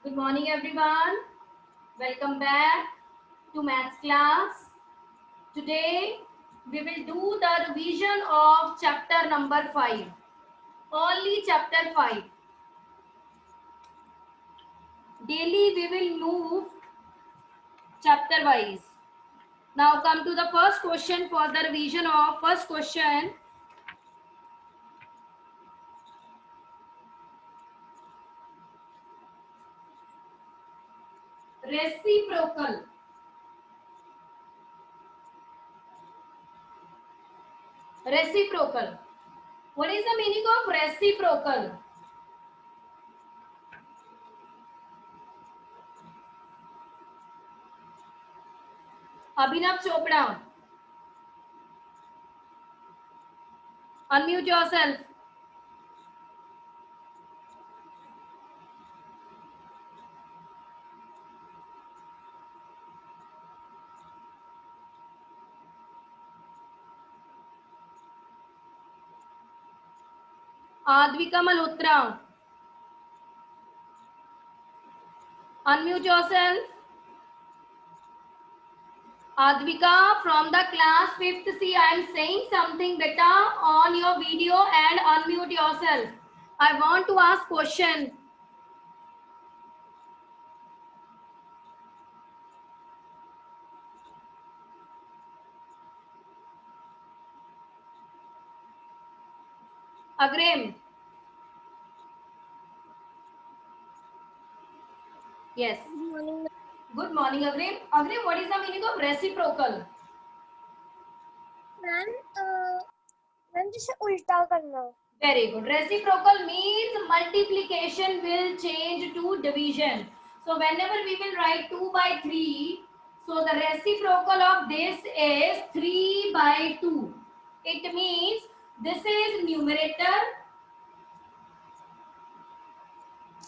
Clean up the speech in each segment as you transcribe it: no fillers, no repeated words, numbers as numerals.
Good morning, everyone. Welcome back to maths class. Today, we will do the revision of chapter number 5. Only chapter 5. Daily, we will move chapter wise. Now, come to the first question for the revision of first question. Reciprocal. Reciprocal. What is the meaning of reciprocal? Abhinav Chopra. Unmute yourself. Advika Malhotra. Unmute yourself. Advika from the class 5th C. I am saying something beta on your video and unmute yourself. I want to ask question. Agrim. Yes. Good morning, Agrim. Agrim, what is the meaning of reciprocal? Ma'am जिसे उल्टा करना. Very good. Reciprocal means multiplication will change to division. So whenever we will write 2 by 3, so the reciprocal of this is 3 by 2. It means this is numerator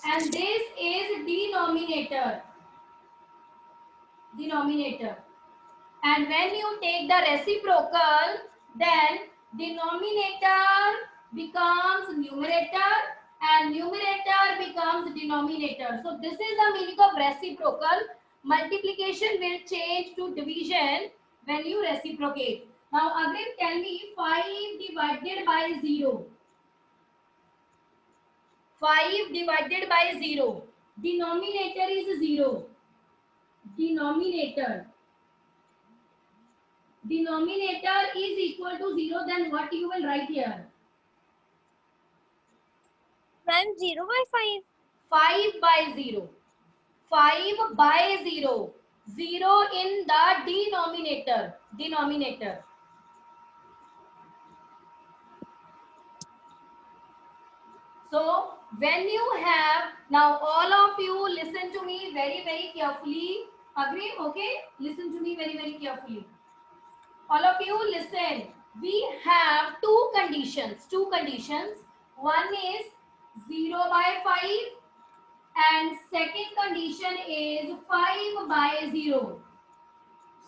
and this is denominator. Denominator. And when you take the reciprocal, then denominator becomes numerator and numerator becomes denominator. So this is the meaning of reciprocal. Multiplication will change to division when you reciprocate. Now again tell me 5 divided by 0. 5 divided by 0. Denominator is 0. Denominator is equal to 0, then what you will write here? Ma'am 0/5. 5 by 0. 5 by 0. 0 in the denominator. Denominator. So when you have, now all of you listen to me very, very carefully. Agree? Okay? Listen to me very, very carefully. All of you listen. We have two conditions. Two conditions. One is 0 by 5 and second condition is 5 by 0.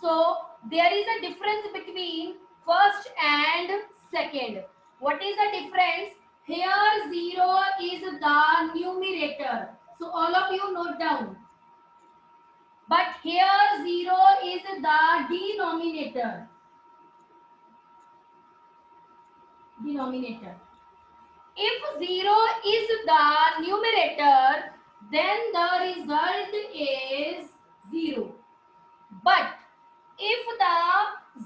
So there is a difference between first and second. What is the difference? Here 0 is the numerator. So all of you note down. But here 0 is the denominator. Denominator. If 0 is the numerator, then the result is 0. But if the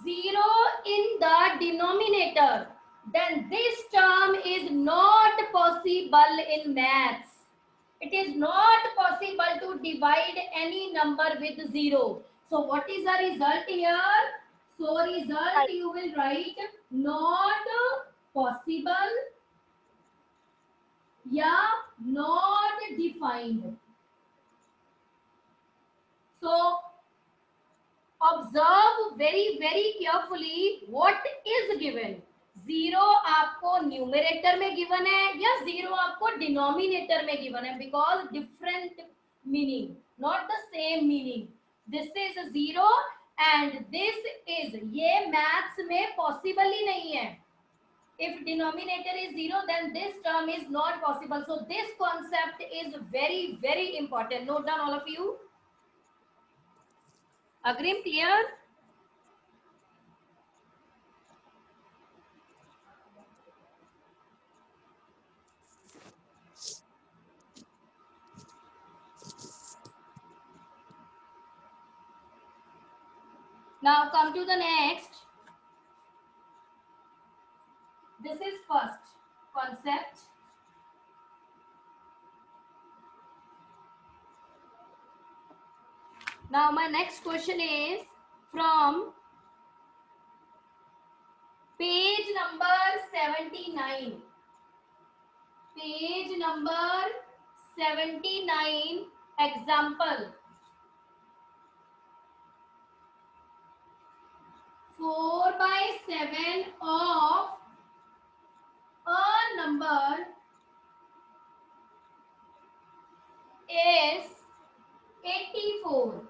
0 in the denominator, then this term is not possible in maths. It is not possible to divide any number with 0. So what is the result here? So result you will write not possible, yeah, not defined. So observe very very carefully what is given. 0 आपको numerator में given है या 0 आपको denominator में given है, because different meaning, not the same meaning. This is 0 and this is, ये maths में possible ही नहीं है. If denominator is 0, then this term is not possible. So this concept is very, very important. Note down all of you. Agreem, clear? Now come to the next. This is first concept. Now my next question is from page number 79. Page number 79, example. 4/7 of a number is 84.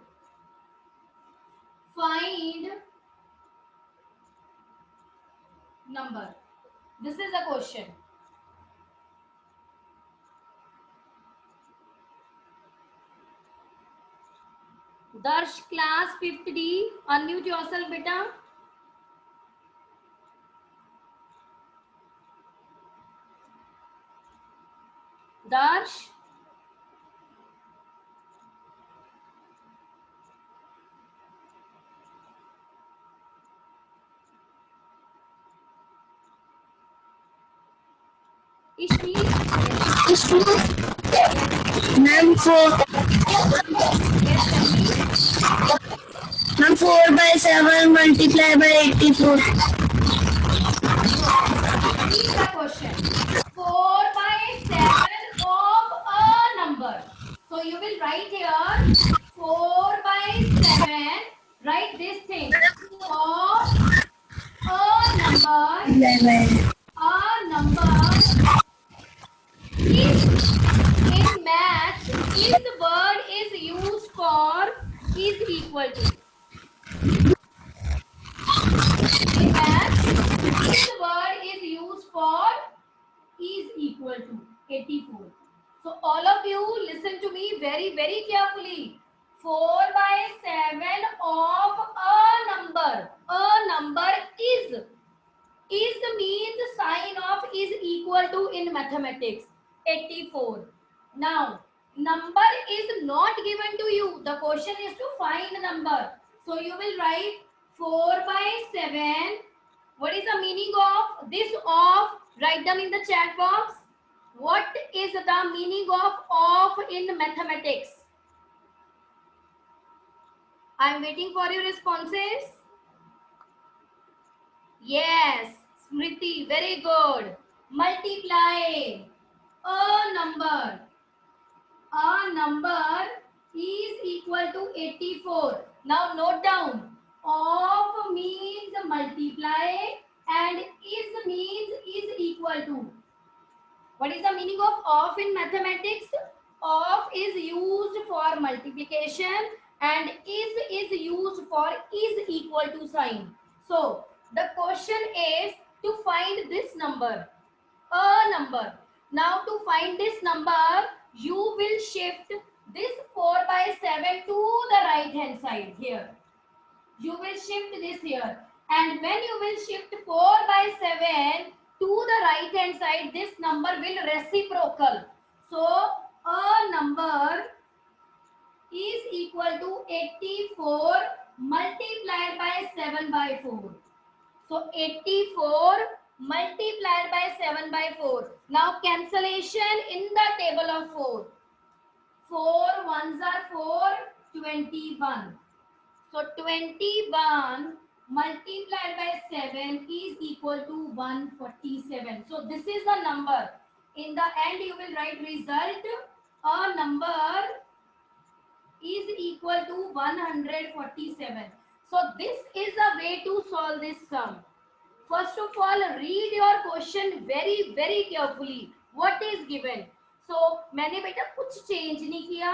Find number. This is the question. Darsh, class 5th D, unmute yourself, beta. Darsh. Ishmi. Ma'am, Yes, 4/7 multiplied by 84. read the question. 4/7 of a number. So you will write here 4/7. Write this thing of a number. 11. A number is in math. If the word is used for is equal to. In math, if the word is used for is equal to 84. So all of you listen to me very, very carefully. 4/7 of a number. A number is means sign of is equal to in mathematics 84. Now number is not given to you. The question is to find number. So you will write 4/7. What is the meaning of this of? Write them in the chat box. What is the meaning of in mathematics? I am waiting for your responses. Yes, Smriti, very good. Multiply a number. A number is equal to 84. Now note down. Of means multiply and is means is equal to. What is the meaning of in mathematics? Of is used for multiplication and is used for is equal to sign. So the question is to find this number, a number. Now to find this number, you will shift this 4/7 to the right hand side here. You will shift this here. And when you will shift 4/7 to the right hand side, this number will reciprocal. So a number is equal to 84 multiplied by 7/4. So 84 multiplied by 7/4. Now cancellation in the table of 4. 4 ones are 4, 21. So 21 multiplied by 7 is equal to 147. So this is the number. In the end, you will write result. A number is equal to 147. So this is the way to solve this sum. First of all, read your question very, very carefully. What is given? So मैंने बेटा कुछ change नहीं किया.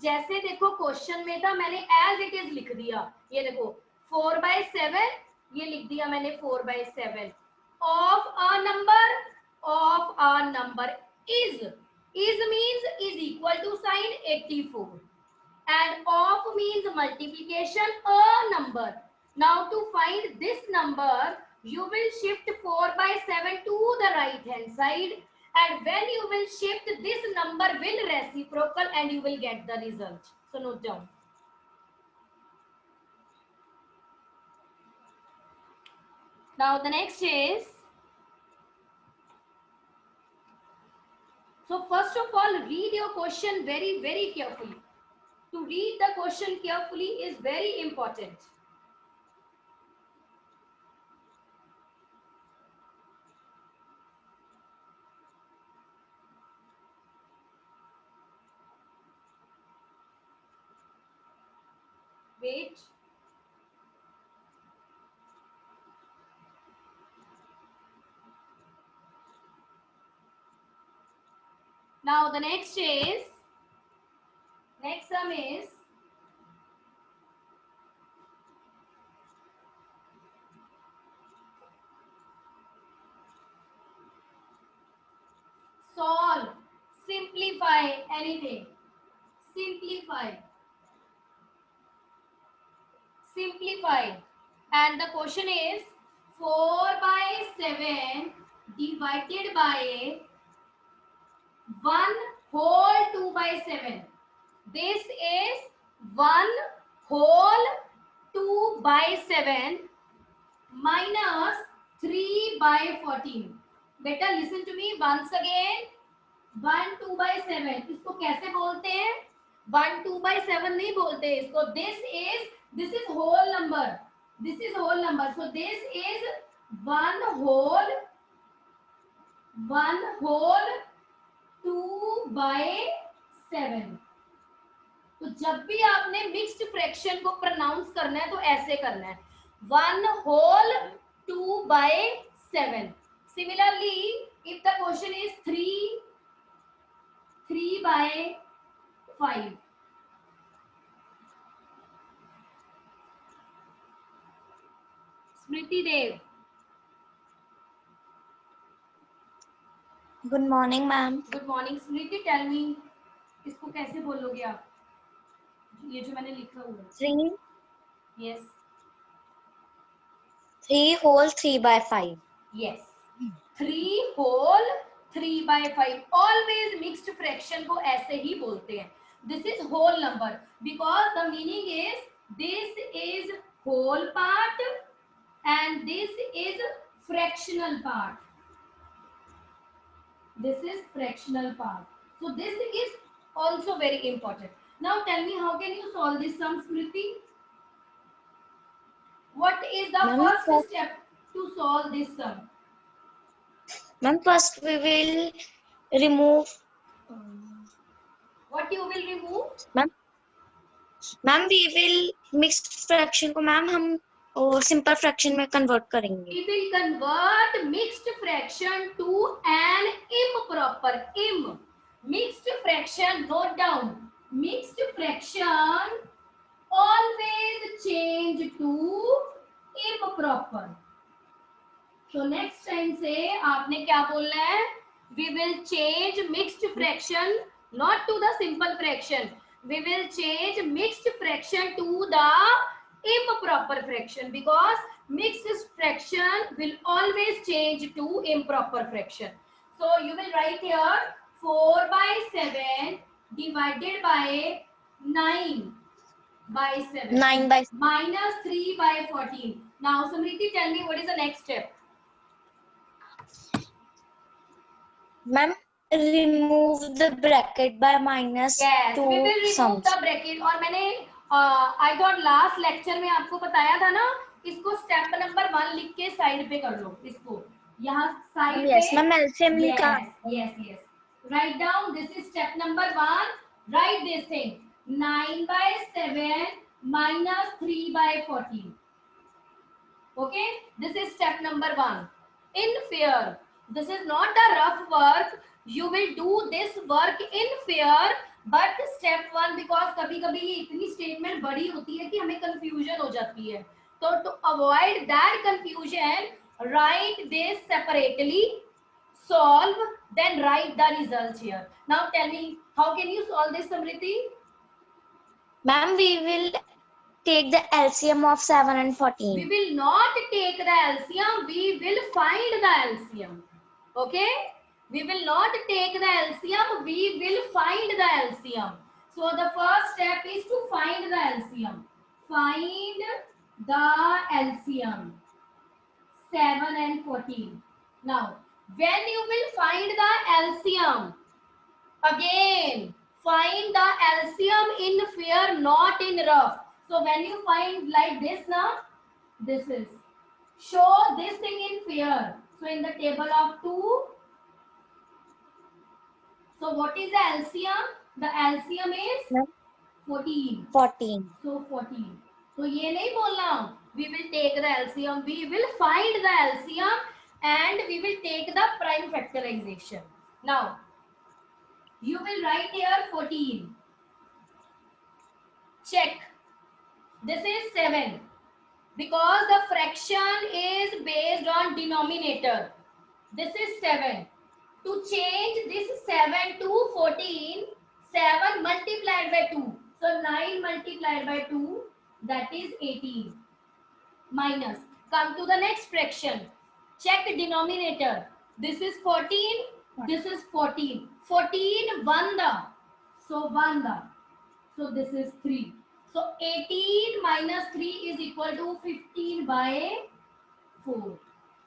जैसे देखो question में था मैंने एज इट इज लिख दिया. ये देखो 4/7 ये लिख दिया मैंने 4/7. of a number is means is equal to sign 84, and of means multiplication a number. Now to find this number, you will shift 4 by 7 to the right hand side, and when you will shift, this number will reciprocal and you will get the result. So note down. Now the next is, so first of all, read your question very carefully. To read the question carefully is very important. Wait. Now the next sum is solve, simplify anything, simplify, and the question is 4 by 7 divided by 1 whole 2 by 7. This is 1 whole 2 by 7 minus 3 by 14. बेटा listen to me once again. 1 2 by 7 इसको कैसे बोलते हैं? 1 2 by 7 नहीं बोलते इसको. This is whole number. This is whole number. So this is 1 whole 2 by 7. तो जब भी आपने मिक्स्ड फ्रैक्शन को प्रोनाउंस करना है तो ऐसे करना है, 1 whole 2 by 7. Similarly, if the question is 3 by 5. Smriti Dev. Good morning, ma'am. Good morning, Smriti. Tell me, इसको कैसे बोलोगे आप? ये जो मैंने लिखा हुआ है. 3 Yes. 3 whole 3 by 5. Yes. 3 whole 3 by 5. Always mixed fraction को ऐसे ही बोलते हैं. This is whole number because the meaning is this is whole part and this is fractional part. This is fractional part. So this is also very important. Now tell me, how can you solve this sum, Smriti? What is the Ma'am, first step to solve this sum? Ma'am, first we will remove. What you will remove? Ma'am, we will mixed fraction को ma'am हम simple fraction में convert करेंगे. We will convert mixed fraction to an improper. Mixed fraction, note down. Mixed fraction always change to improper. So next time से आपने क्या बोलना है? We will change mixed fraction not to the simple fraction. We will change mixed fraction to the improper fraction because mixed fraction will always change to improper fraction. So you will write here 4 by 7 divided by 9 by 7. 9 by Minus 3 by 14. Now Samriti, tell me what is the next step? Ma'am, remove the bracket by minus Yes, we will 2 remove sums. the bracket. और मैंने I thought last lecture में आपको बताया था ना, इसको step number 1 लिख के side पे कर लो. इसको यहाँ side Yes, पे. ma'am, LCM लिखा. Yes. Write down. This is step number 1. Write this thing. 9 by 7 minus 3 by 14. Okay. This is step number 1. In fear. This is not a rough work. You will do this work in fear. But step 1 because कभी-कभी ये इतनी statement बड़ी होती है कि हमें confusion हो जाती है. So to avoid that confusion, write this separately, solve, then write the results here. Now tell me, how can you solve this, Samriti? Ma'am, we will take the LCM of 7 and We 14. will not take the LCM, we will find the LCM. Okay? We will not take the LCM, we will find the LCM. So the first step is to find the LCM. Find the LCM. 7 and 14. Now, when you will find the LCM, again, find the LCM in fair, not in rough. So when you find like this now, this is. Show this thing in fair. So in the table of 2, so what is the LCM? The LCM is Ma'am, 14. 14. So 14. So ये नहीं बोलना. We will take the LCM. We will find the LCM and we will take the prime factorization. Now, you will write here 14. Check. This is 7. Because the fraction is based on denominator. This is 7. To change this 7 to 14, 7 multiplied by 2. So 9 multiplied by 2, that is 18. Minus. Come to the next fraction. Check denominator. This is 14. This is 14. 14 1 the. So 1 the. So this is 3. So 18 minus 3 is equal to 15 by 4.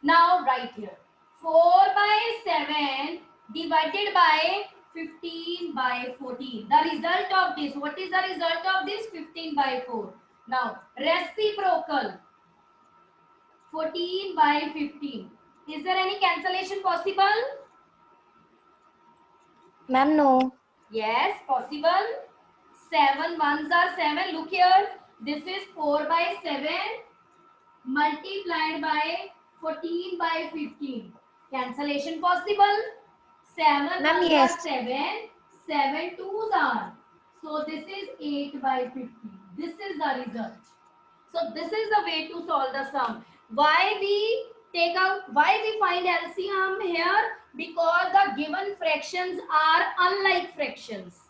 Now write here. 4 by 7 divided by 15 by 14. The result of this. What is the result of this? 15 by 4. Now reciprocal. 14 by 15. Is there any cancellation possible? Ma'am, no. Yes, possible. 7 ones are 7. Look here. This is 4 by 7 multiplied by 14 by 15. Cancellation possible. 7 Ma'am, ones yes. are 7. 7 twos are. So this is 8 by 15. This is the result. So this is the way to solve the sum. Why we find LCM here? Because the given fractions are unlike fractions.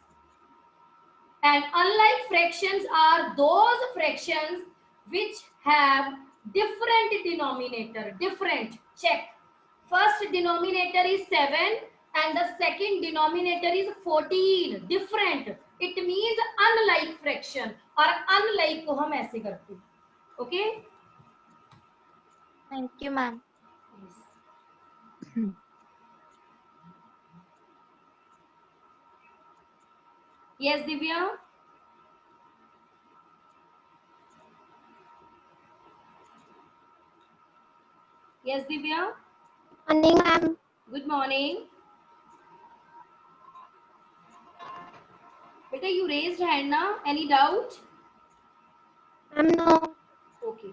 And unlike fractions are those fractions which have different denominator. Different. Check. First denominator is 7 and the second denominator is 14. Different. It means unlike fraction. और unlike को हम ऐसे करते हैं. Okay? Thank you, ma'am. Yes, Divya? Yes, Divya? Morning, ma'am. Good morning. Beta, you raised hand now. Any doubt? Ma'am, no. Okay.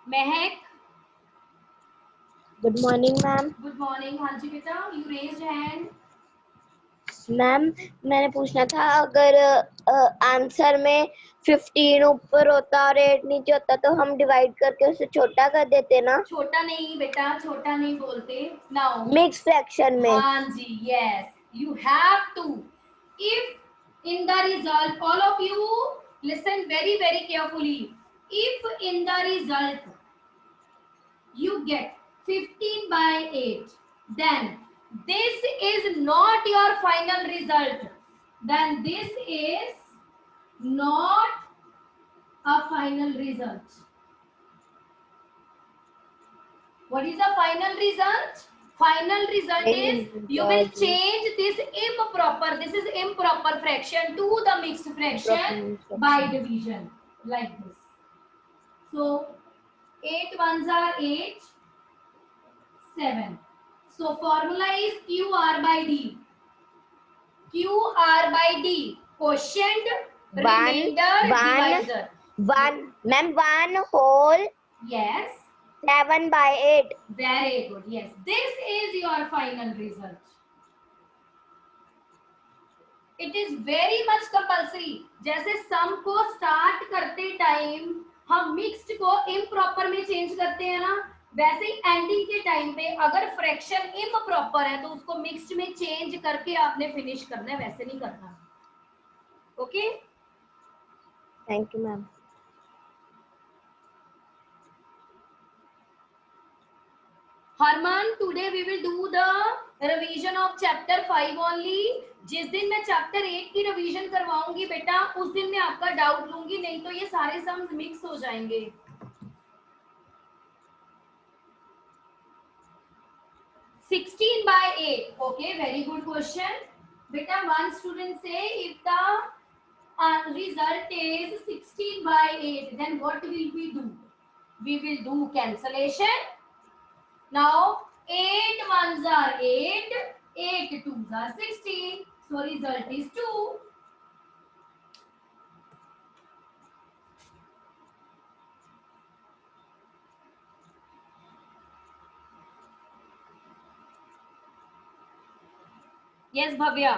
Mehak? Good morning, ma'am. Good morning. हाँ जी बेटा, you raised hand. Ma'am मैंने पूछना था अगर answer में 15 ऊपर होता और 8 नीचे होता तो हम डिवाइड करके उसे छोटा कर देते ना. छोटा नहीं बेटा, छोटा नहीं बोलते. Now. मिक्स फ्रैक्शन में. हाँ जी, yes. You have to. If in the result, all of you listen very very carefully. If in the result you get 15 by 8, then this is not your final result. Then this is not a final result. What is the final result? Final result is you will change this improper. This is improper fraction to the mixed fraction by division like this. So 8 ones are 8, 7. So formula is QR by D. QR by D. Quotient, remainder, divisor. Ma'am, 1 whole Yes. 7 by 8. Very good. Yes. This is your final result. It is very much compulsory. जैसे सम को start करते time हम mixed को improper में change करते हैं ना, वैसे ही एंडिंग के टाइम पे अगर फ्रैक्शन इम्प्रॉपर है तो उसको मिक्स्ड में चेंज करके आपने फिनिश करना है, वैसे नहीं करना। Okay, thank you ma'am. Harman, today we will do the revision of chapter 5 only. जिस दिन मैं चैप्टर 8 की रिवीजन करवाऊंगी बेटा, उस दिन मैं आपका डाउट लूंगी, नहीं तो ये सारे सम्स मिक्स हो जाएंगे। 16 by 8. Okay, very good question. Beta, one student say if the result is 16 by 8, then what will we do? We will do cancellation. Now 8 ones are 8, 8 twos are 16. So result is 2. Yes, Bhavya.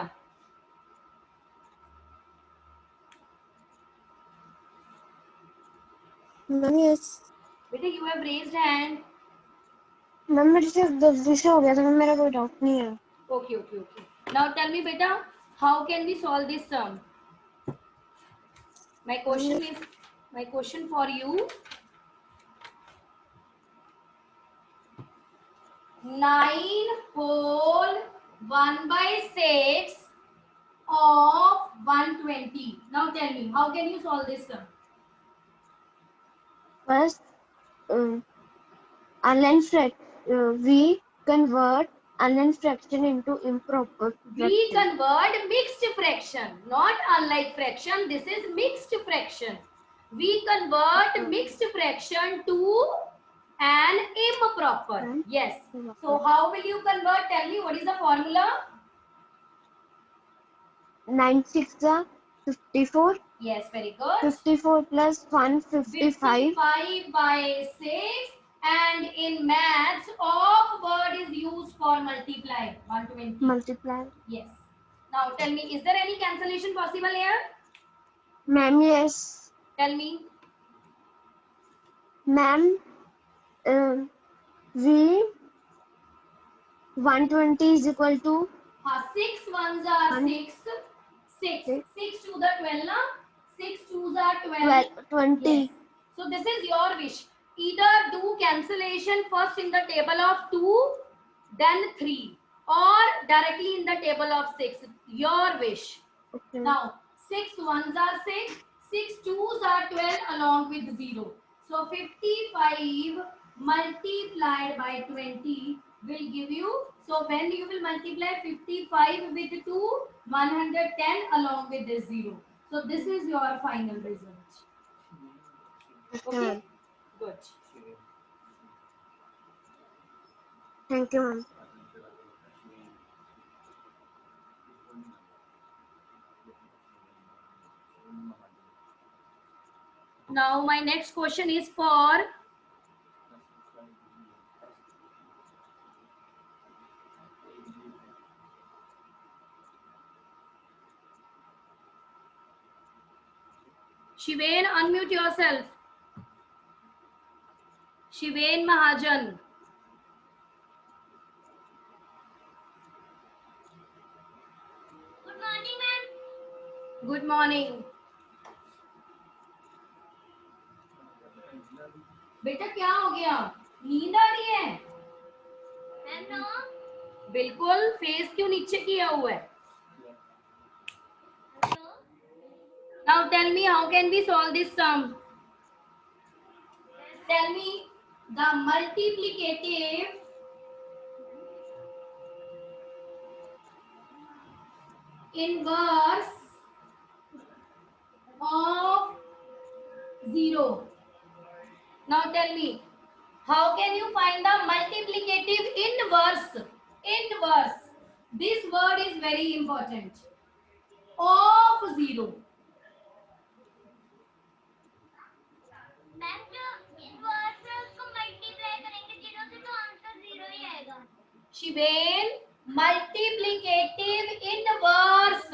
Ma'am yes Beta, you have raised hand. Ma'am मेरे से गलती से हो गया था, मेरा कोई doubt नहीं है। Okay, okay, okay. Now tell me, beta, how can we solve this sum? My question for you. 9 whole 1 by 6 of 120. Now tell me, how can you solve this sum? First, unline we convert unline fraction into improper We fraction. convert mixed fraction, not unlike fraction. This is mixed fraction. We convert mixed fraction to an improper. Yes. So how will you convert? Tell me, what is the formula? 9 6 are 54. Yes, very good. 54 plus 1 55. 55 by 6. And in maths, of word is used for multiply. 120. Multiply. Yes. Now tell me, is there any cancellation possible here? Ma'am, yes. Tell me. Ma'am, we 120 is equal to 6 ones are 6. 6. 6 to the 12, na? 6 twos are 12. 20. Yes. So this is your wish. Either do cancellation first in the table of 2, then 3, or directly in the table of 6. Your wish. Okay. Now 6 ones are 6, 6 twos are 12 along with 0. So 55 multiplied by 20 will give you. So when you will multiply 55 with 2, 110 along with this 0. So this is your final result. Okay, good. Thank you, ma'am. Now my next question is for Shivain. Unmute yourself. Shivain Mahajan. Good morning, ma'am. Good morning. बेटा क्या हो गया, नींद आ रही है? Ma'am, no. बिल्कुल, face क्यों नीचे किया हुआ है? No. Now tell me, how can we solve this sum? Tell me the multiplicative inverse of 0. Now tell me, how can you find the multiplicative inverse? Inverse. This word is very important. Of 0. Ma'am, जो inverse है उसको multiply करेंगे 0 से तो answer 0 ही आएगा। Shivain, multiplicative inverse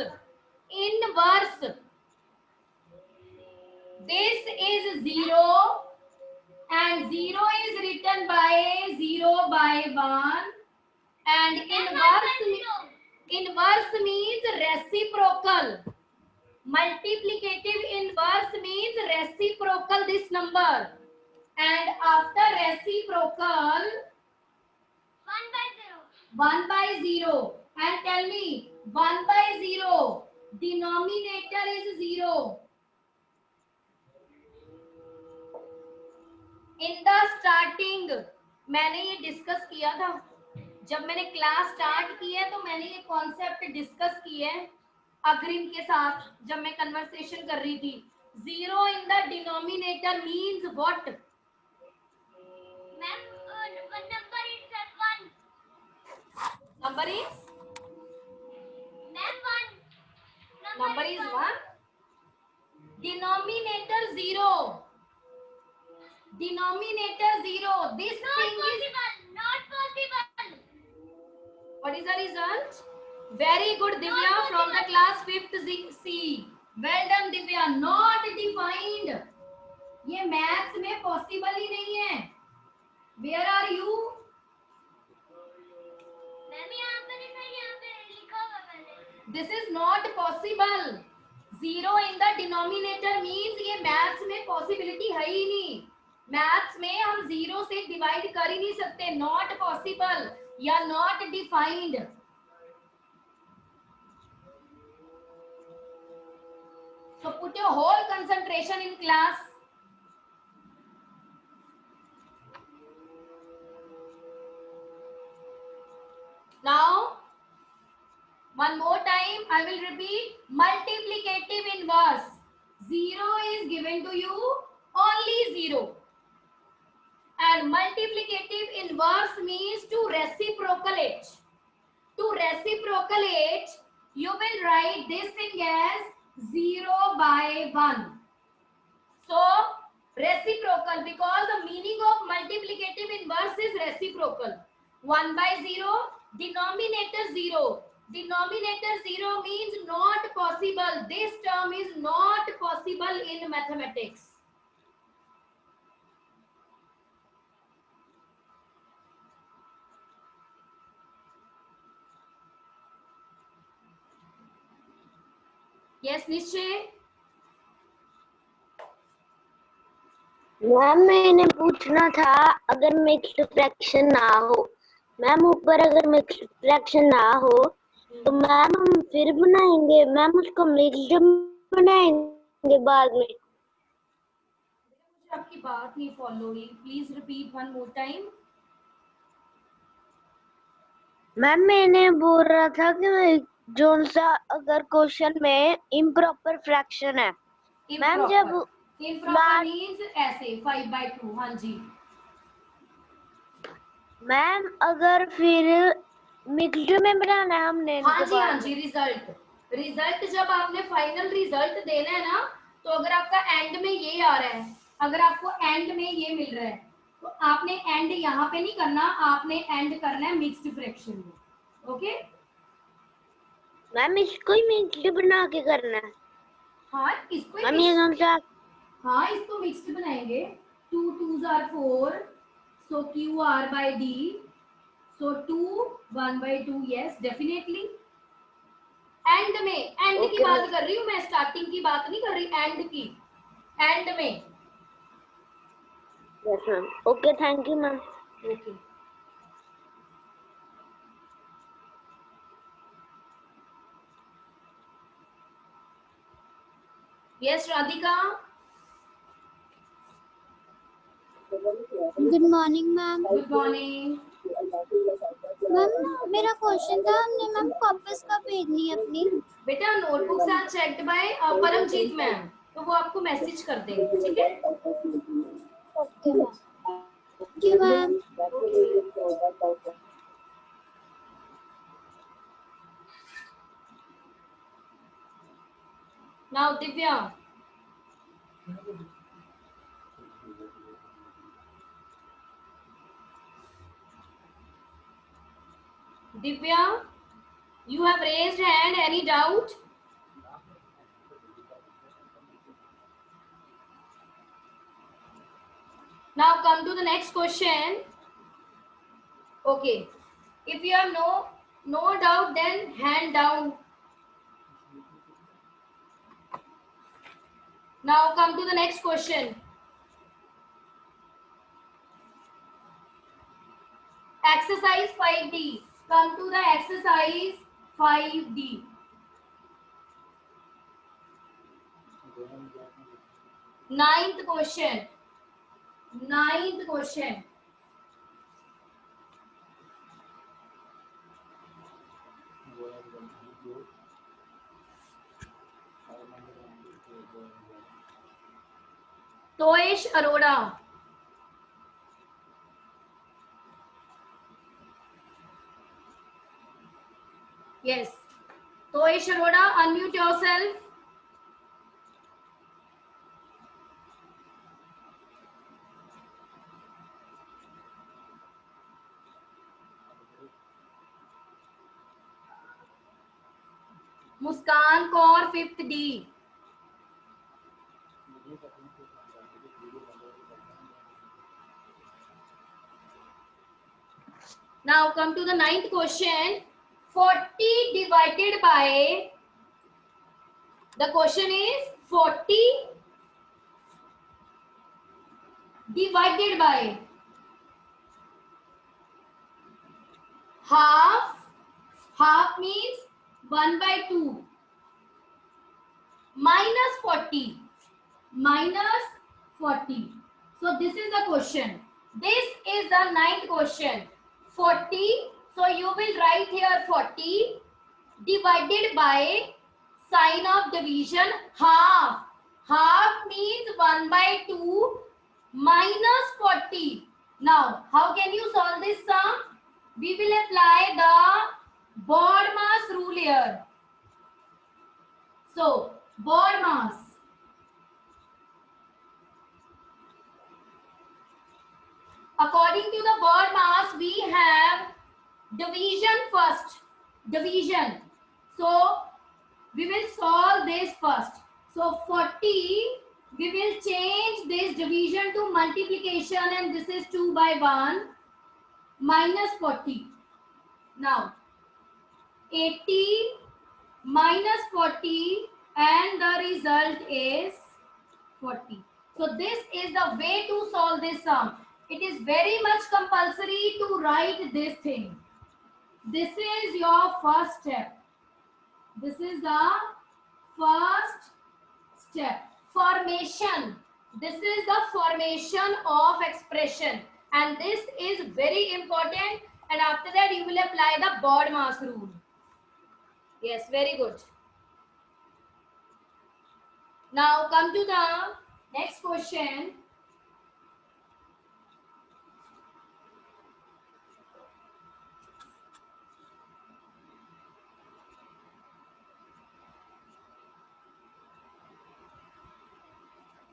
inverse. This is 0 and 0 is written by 0 by 1 and inverse means reciprocal. Multiplicative inverse means reciprocal this number, and after reciprocal 1 by 0, and tell me 1 by 0 denominator is 0. In the starting मैंने ये discuss किया था, जब मैंने class start की है तो मैंने ये कॉन्सेप्ट डिस्कस किया है अग्रिम के साथ जब मैं कन्वर्सेशन कर रही थी. 0 in the denominator means what? Number is 1. Denominator 0. This thing is not possible. What is the result? Very good, Divya, from the class 5th C. Well done, Divya. Not defined. ये maths में possible ही नहीं है. Where are you? यहाँ पे लिखा हुआ पहले. This is not possible. 0 in the denominator means ये मैथ्स में पॉसिबिलिटी है ही नहीं. मैथ्स में हम 0 से डिवाइड कर ही नहीं सकते. नॉट पॉसिबल या not defined. So put your whole concentration in class. Now one more time I will repeat. Multiplicative inverse. 0 is given to you, only 0. And multiplicative inverse means to reciprocate. To reciprocate, you will write this thing as 0 by 1. So reciprocal, because the meaning of multiplicative inverse is reciprocal. 1 by 0, denominator 0. Denominator 0 means not possible. This term is not possible in mathematics. Yes, निश्चय. Ma'am मैंने पूछना था, अगर mixed fraction ना हो, ma'am ऊपर अगर mixed fraction ना हो तो मैम हम फिर बनाएंगे, मैम उसको मिक्स्ड बनाएंगे बाद में. आपकी बात नहीं फॉलो हुई. Please repeat one more time. Ma'am मैंने बोल रहा था कि जोन सा अगर क्वेश्चन में इम्प्रॉपर फ्रैक्शन है, मैम जब इम्प्रॉपर मींस ऐसे 5 by 2. हाँ जी. मैम अगर फिर मिक्स्ड में बनाना है हमने. हाँ जी. रिजल्ट जब आपने फाइनल रिजल्ट देना है ना, तो अगर आपका एंड में ये आ रहा है, अगर आपको एंड में ये मिल रहा है, तो आपने एंड यहाँ पे नहीं करना, आपने एंड करना है मिक्स्ड फ्रैक्शन में. ओके. मैम इसको ही मिक्स्ड बना के करना है. हाँ इसको मैम ये कौन सा? हाँ इसको मिक्स्ड बनाएंगे. 2 2s are 4, so QR by D, so 2 1 by 2. yes definitely. And में एंड की बात कर रही हूँ मैं, स्टार्टिंग की बात नहीं कर रही, एंड की. एंड में. Yes ma'am. Okay thank you ma'am. Okay. Yes Radhika. Good morning ma'am. Good morning. Ma'am मेरा क्वेश्चन था, हमने मैम वापस कब भेजनी है अपनी? बेटा notebooks are checked by Paramjeet ma'am, तो वो आपको मैसेज कर देंगे. ठीक है. Okay ma'am. Thank you ma'am. Now Divya. Divya, you have raised hand. Any doubt? Now come to the next question. Okay. If you have no doubt, then hand down. Now come to the next question. Exercise 5D. Come to the exercise 5D. Ninth question. Ninth question. Toesh Arora. Yes. Toesh Arora, unmute yourself. Muskan Kaur, 5th D. Now come to the ninth question. 40 divided by, the question is 40 divided by half. Half means 1 by 2 minus 40. Minus 40. So this is the question. This is the ninth question. 40. So you will write here 40 divided by sign of division half. Half means 1 by 2 minus 40. Now, how can you solve this sum? We will apply the BODMAS rule here. So, BODMAS. According to the BODMAS, we have division first. Division. So, we will solve this first. So 40, we will change this division to multiplication, and this is 2 by 1 minus 40. Now 80 minus 40, and the result is 40. So this is the way to solve this sum. It is very much compulsory to write this thing. This is your first step. This is the first step. Formation. This is the formation of expression, and this is very important, and after that you will apply the BODMAS rule. Yes, very good. Now come to the next question.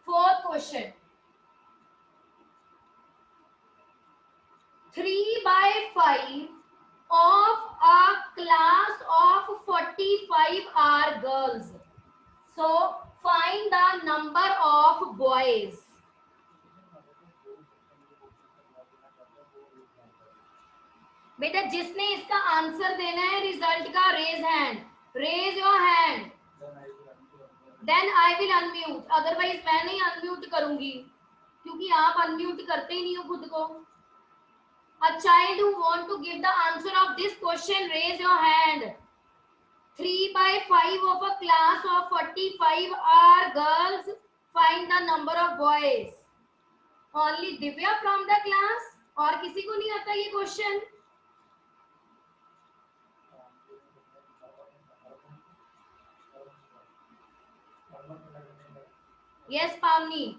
Fourth question. 3 by 5 of a class of 45 are girls. So find the number of boys. बेटा जिसने इसका answer देना है result का, raise hand. Raise your hand. Then I will unmute. Otherwise मैं नहीं unmute करूंगी, क्योंकि आप अनम्यूट करते ही नहीं हो खुद को. A child who want to give the answer of this question, raise your hand. 3 by 5 of a class of 45 are girls. Find the number of boys. Only Divya from the class? और किसी को नहीं आता ये question? Yes, Pavni.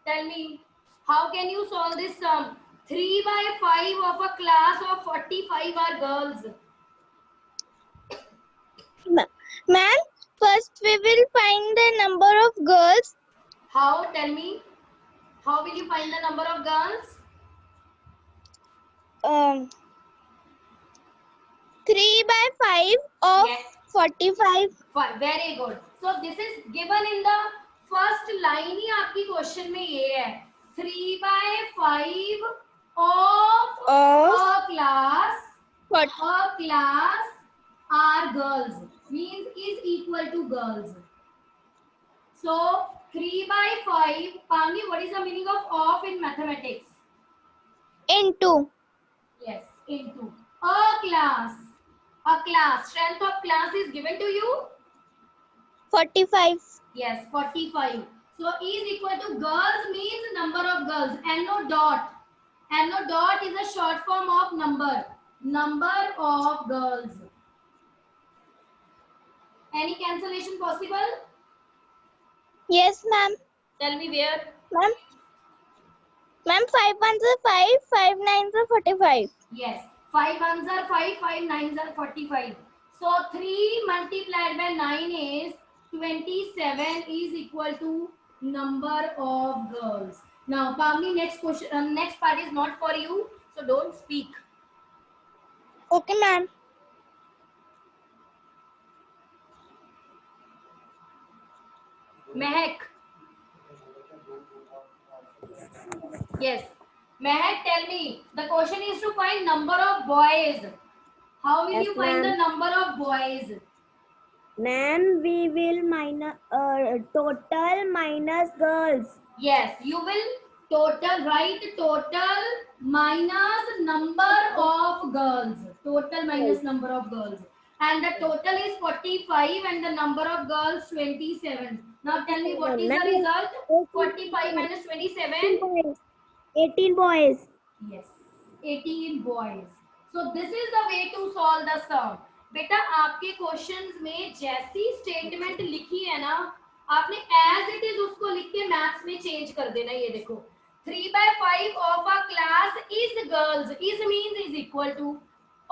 Tell me, how can you solve this sum? 3 by 5 of a class of 45 are girls. Ma'am, first we will find the number of girls. How? Tell me. How will you find the number of girls? 3 by 5 of Yes. 45. Very good. So this is given in the first line ही आपकी question में ये है. 3/5 of a class are girls, means is equal to girls. So 3/5, Pamni, what is the meaning of in mathematics? Into. Yes, into a class. A class, strength of class is given to you? 45. Yes, 45. So is equal to girls means number of girls. No dot. No dot is a short form of number. Number of girls. Any cancellation possible? Yes, ma'am. Tell me where. Ma'am, 5 ones are 5, 5 nines are 45. Yes. 5 ones are 5, 5 nines are 45. So 3 multiplied by 9 is 27 is equal to number of girls. Now, Pamni, next question, next part is not for you. So don't speak. Okay, ma'am. Mehak. Yes. Mehak, tell me. The question is to find number of boys. How will Yes, you find the ma'am. number of boys? Ma'am, we will minus total minus girls. Yes, you will write total minus number of girls. Total minus number of girls. And the total is 45 and the number of girls 27. Now tell me what is the result? 45 minus 27? 18 boys. Yes, 18 boys. So this is the way to solve the sum. बेटा आपके questions में जैसी statement लिखी है ना, आपने as it is उसको लिख के मैथ्स में चेंज कर देना. ये देखो 3/5 of a class is girls. Is means is equal to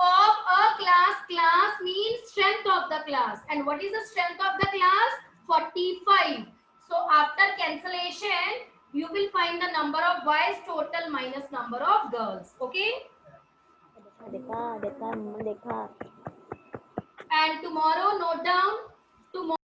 of a class. Class means strength of the class. And what is the strength of the class? 45. So after cancellation, you will find the number of boys total minus number of girls. Okay? देखा देखा देखा And tomorrow note down